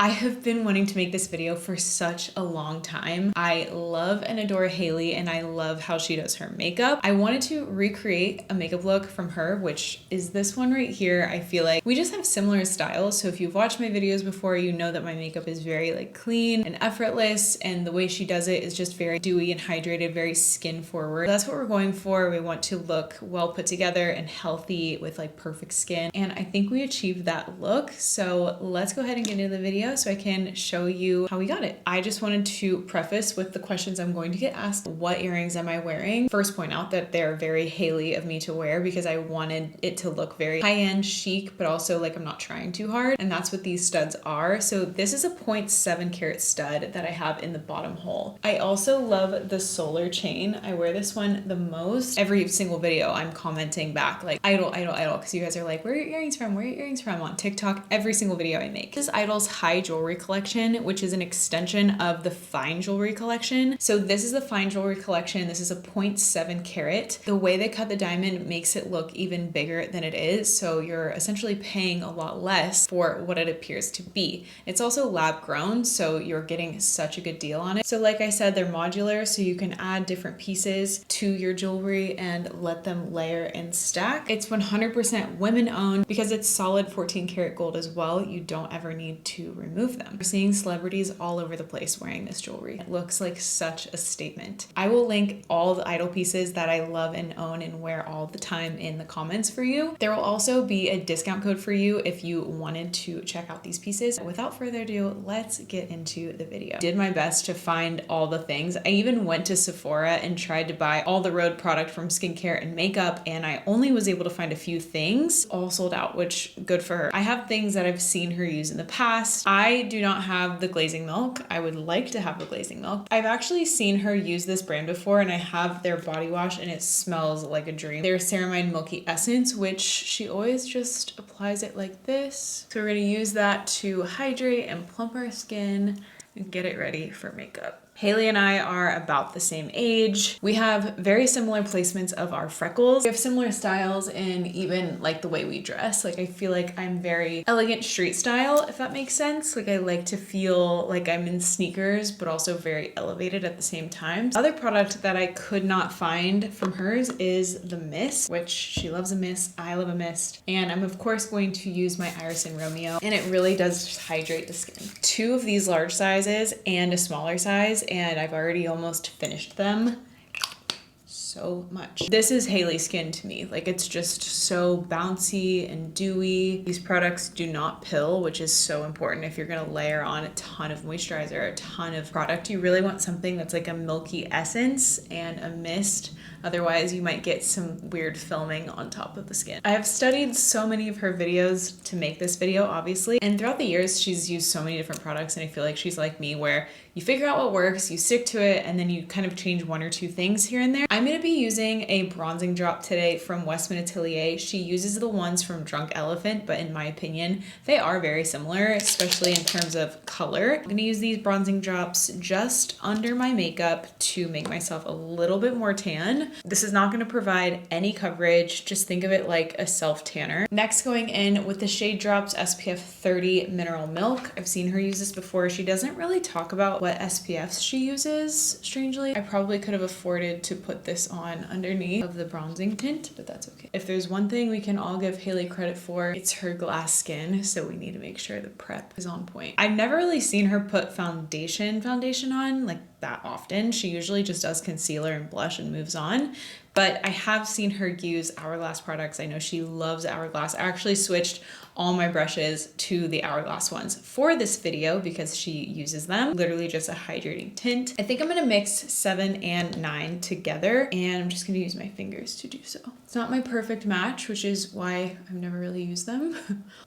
I have been wanting to make this video for such a long time. I love and adore Hailey and I love how she does her makeup. I wanted to recreate a makeup look from her, which is this one right here. I feel like we just have similar styles. So if you've watched my videos before, you know that my makeup is very like clean and effortless, and the way she does it is just very dewy and hydrated, very skin forward. That's what we're going for. We want to look well put together and healthy with like perfect skin. And I think we achieved that look. So let's go ahead and get into the video so I can show you how we got it. I just wanted to preface with the questions I'm going to get asked. What earrings am I wearing? First, point out that they're very Hailey of me to wear because I wanted it to look very high-end chic, but also like I'm not trying too hard. And that's what these studs are. So this is a 0.7 carat stud that I have in the bottom hole. I also love the solar chain. I wear this one the most. Every single video I'm commenting back like Idyl, because you guys are like, where are your earrings from? Where are your earrings from? On TikTok, every single video I make. This is Idyl's high jewelry collection, which is an extension of the fine jewelry collection. So this is the fine jewelry collection. This is a 0.7 carat. The way they cut the diamond makes it look even bigger than it is. So you're essentially paying a lot less for what it appears to be. It's also lab grown, so you're getting such a good deal on it. So like I said, they're modular, so you can add different pieces to your jewelry and let them layer and stack. It's 100% women owned. Because it's solid 14 karat gold as well, you don't ever need to remove them. We're seeing celebrities all over the place wearing this jewelry. It looks like such a statement. I will link all the Idyl pieces that I love and own and wear all the time in the comments for you. There will also be a discount code for you if you wanted to check out these pieces. Without further ado, let's get into the video. Did my best to find all the things. I even went to Sephora and tried to buy all the Rhode product from skincare and makeup, and I only was able to find a few things, all sold out, which good for her. I have things that I've seen her use in the past. I do not have the glazing milk. I would like to have the glazing milk. I've actually seen her use this brand before, and I have their body wash and it smells like a dream. Their Ceramide Milky Essence, which she always just applies it like this. So we're gonna use that to hydrate and plump our skin and get it ready for makeup. Hailey and I are about the same age. We have very similar placements of our freckles. We have similar styles in even like the way we dress. Like I feel like I'm very elegant street style, if that makes sense. Like I like to feel like I'm in sneakers, but also very elevated at the same time. Other product that I could not find from hers is the mist, which she loves a mist. I love a mist. And I'm of course going to use my Iris and Romeo, and it really does just hydrate the skin. 2 of these large sizes and a smaller size, and I've already almost finished them. So much. This is Hailey skin to me. Like it's just so bouncy and dewy. These products do not pill, which is so important if you're gonna layer on a ton of moisturizer, a ton of product. You really want something that's like a milky essence and a mist. Otherwise you might get some weird filming on top of the skin. I have studied so many of her videos to make this video, obviously. And throughout the years, she's used so many different products, and I feel like she's like me where you figure out what works, you stick to it, and then you kind of change 1 or 2 things here and there. I'm gonna be using a bronzing drop today from Westman Atelier. She uses the ones from Drunk Elephant, but in my opinion, they are very similar, especially in terms of color. I'm gonna use these bronzing drops just under my makeup to make myself a little bit more tan. This is not gonna provide any coverage. Just think of it like a self tanner. Next, going in with the Shade Drops SPF 30 Mineral Milk. I've seen her use this before. She doesn't really talk about what SPFs she uses, strangely. I probably could have afforded to put this on underneath of the bronzing tint, but that's okay. If there's one thing we can all give Hailey credit for, it's her glass skin, so we need to make sure the prep is on point. I've never really seen her put foundation on like that often. She usually just does concealer and blush and moves on. But I have seen her use Hourglass products. I know she loves Hourglass. I actually switched all my brushes to the Hourglass ones for this video because she uses them. Literally just a hydrating tint. I think I'm gonna mix 7 and 9 together, and I'm just gonna use my fingers to do so. It's not my perfect match, which is why I've never really used them,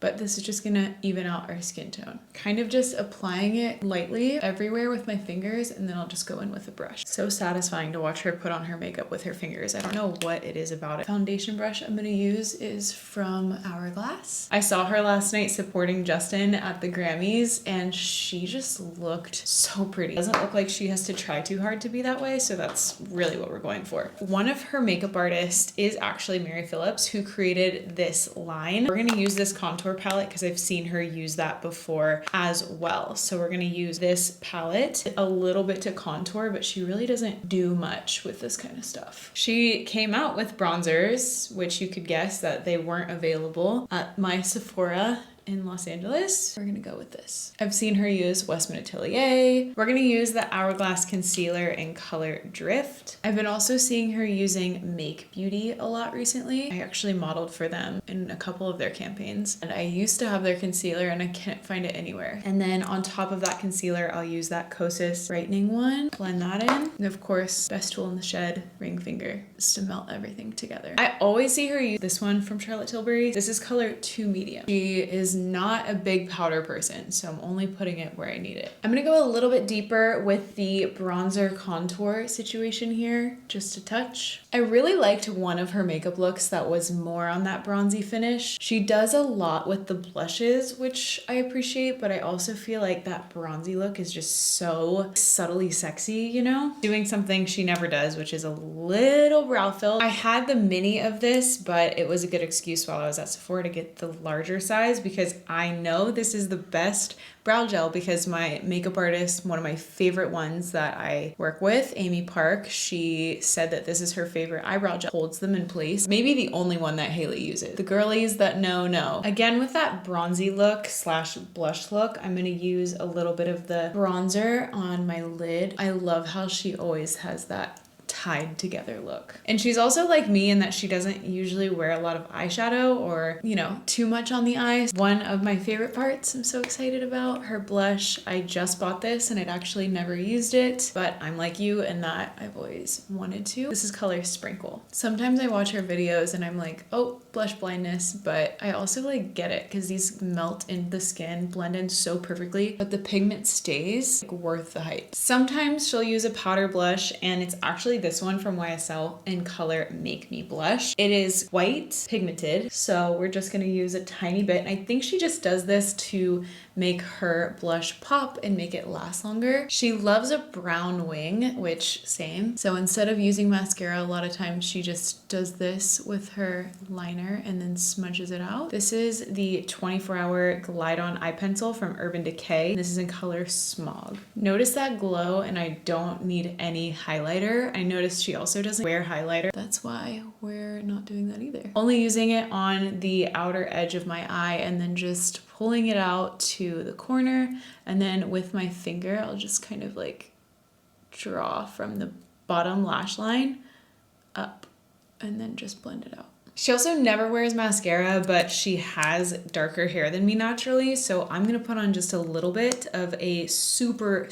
but this is just gonna even out our skin tone. Kind of just applying it lightly everywhere with my fingers, and then I'll just go in with a brush. So satisfying to watch her put on her makeup with her fingers. I don't know what it is about it. Foundation brush I'm gonna use is from Hourglass. I saw her last night supporting Justin at the Grammys and she just looked so pretty. Doesn't look like she has to try too hard to be that way, so that's really what we're going for. One of her makeup artists is actually Mary Phillips, who created this line. We're gonna use this contour palette because I've seen her use that before as well. So we're gonna use this palette a little bit to contour, but she really doesn't do much with this kind of stuff. She came out with bronzers, which you could guess that they weren't available at my Sephora in Los Angeles. We're gonna go with this. I've seen her use Westman Atelier. We're gonna use the Hourglass concealer in color Drift. I've been also seeing her using Make Beauty a lot recently. I actually modeled for them in a couple of their campaigns, and I used to have their concealer and I can't find it anywhere. And then on top of that concealer, I'll use that Kosas brightening one, blend that in. And of course, best tool in the shed, ring finger, just to melt everything together. I always see her use this one from Charlotte Tilbury. This is color 2 medium. She is not a big powder person, so I'm only putting it where I need it. I'm gonna go a little bit deeper with the bronzer contour situation here, just a touch. I really liked one of her makeup looks that was more on that bronzy finish. She does a lot with the blushes, which I appreciate, but I also feel like that bronzy look is just so subtly sexy, you know? Doing something she never does, which is a little brow fill. I had the mini of this, but it was a good excuse while I was at Sephora to get the larger size because I know this is the best brow gel because my makeup artist, one of my favorite ones that I work with, Amy Park, she said that this is her favorite eyebrow gel, holds them in place. Maybe the only one that Hailey uses. The girlies that know. Again, with that bronzy look slash blush look, I'm gonna use a little bit of the bronzer on my lid. I love how she always has that tied together look. And she's also like me in that she doesn't usually wear a lot of eyeshadow or, you know, too much on the eyes. One of my favorite parts I'm so excited about, her blush. I just bought this and I'd actually never used it, but I'm like you in that I've always wanted to. This is color Sprinkle. Sometimes I watch her videos and I'm like, oh, blush blindness, but I also like get it because these melt into the skin, blend in so perfectly, but the pigment stays like, worth the hype. Sometimes she'll use a powder blush and it's actually this one from YSL in color Make Me Blush. It is white pigmented, so we're just gonna use a tiny bit. And I think she just does this to make her blush pop and make it last longer. She loves a brown wing, which same. So instead of using mascara, a lot of times she just does this with her liner and then smudges it out. This is the 24-hour Glide On eye pencil from Urban Decay. This is in color Smog. Notice that glow, and I don't need any highlighter. I noticed she also doesn't wear highlighter. That's why we're not doing that either. Only using it on the outer edge of my eye and then just pulling it out to the corner, and then with my finger I'll just kind of like draw from the bottom lash line up and then just blend it out. She also never wears mascara, but she has darker hair than me naturally, so I'm gonna put on just a little bit of a super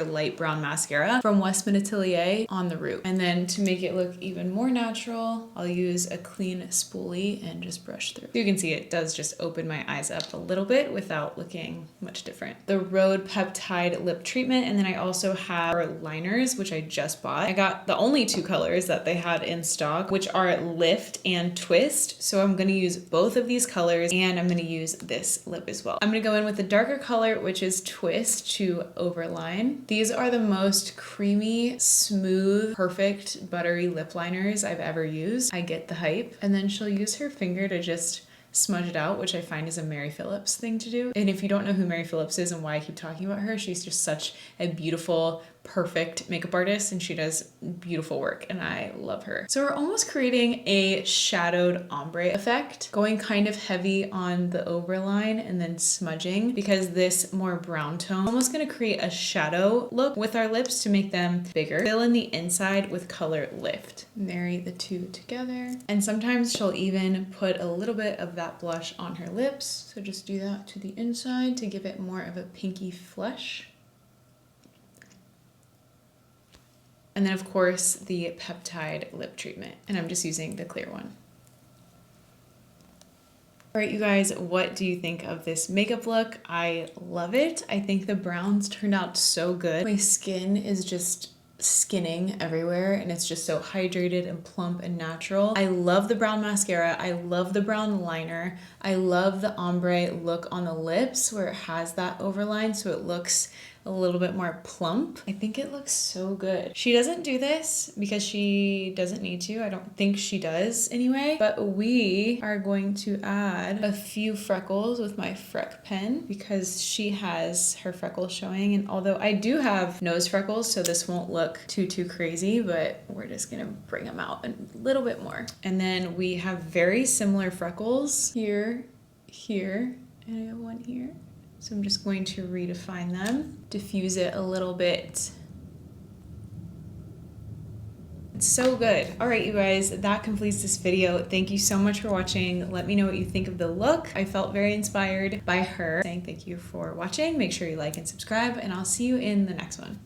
light brown mascara from Westman Atelier on the root. And then to make it look even more natural, I'll use a clean spoolie and just brush through. You can see it does just open my eyes up a little bit without looking much different. The Rhode Peptide Lip Treatment, and then I also have our liners, which I just bought. I got the only 2 colors that they had in stock, which are Lift and Twist. So I'm gonna use both of these colors and I'm gonna use this lip as well. I'm gonna go in with the darker color, which is Twist, to overline. These are the most creamy, smooth, perfect, buttery lip liners I've ever used. I get the hype. And then she'll use her finger to just smudge it out, which I find is a Mary Phillips thing to do. And if you don't know who Mary Phillips is and why I keep talking about her, she's just such a beautiful, perfect makeup artist and she does beautiful work and I love her. So we're almost creating a shadowed ombre effect, going kind of heavy on the overline and then smudging because this more brown tone, almost gonna create a shadow look with our lips to make them bigger. Fill in the inside with color Lift. Marry the 2 together. And sometimes she'll even put a little bit of that blush on her lips. So just do that to the inside to give it more of a pinky flush. And then of course the Peptide Lip Treatment, and I'm just using the clear one. All right, you guys, what do you think of this makeup look? I love it. I think the browns turned out so good. My skin is just skinning everywhere and it's just so hydrated and plump and natural. I love the brown mascara. I love the brown liner. I love the ombre look on the lips where it has that overline so it looks a little bit more plump. I think it looks so good. She doesn't do this because she doesn't need to. I don't think she does anyway, but we are going to add a few freckles with my Freck pen because she has her freckles showing. And although I do have nose freckles, so this won't look too crazy, but we're just gonna bring them out a little bit more. And then we have very similar freckles here, and I have one here. So I'm just going to redefine them, diffuse it a little bit. It's so good. All right, you guys, that completes this video. Thank you so much for watching. Let me know what you think of the look. I felt very inspired by her. Saying thank you for watching. Make sure you like and subscribe, and I'll see you in the next one.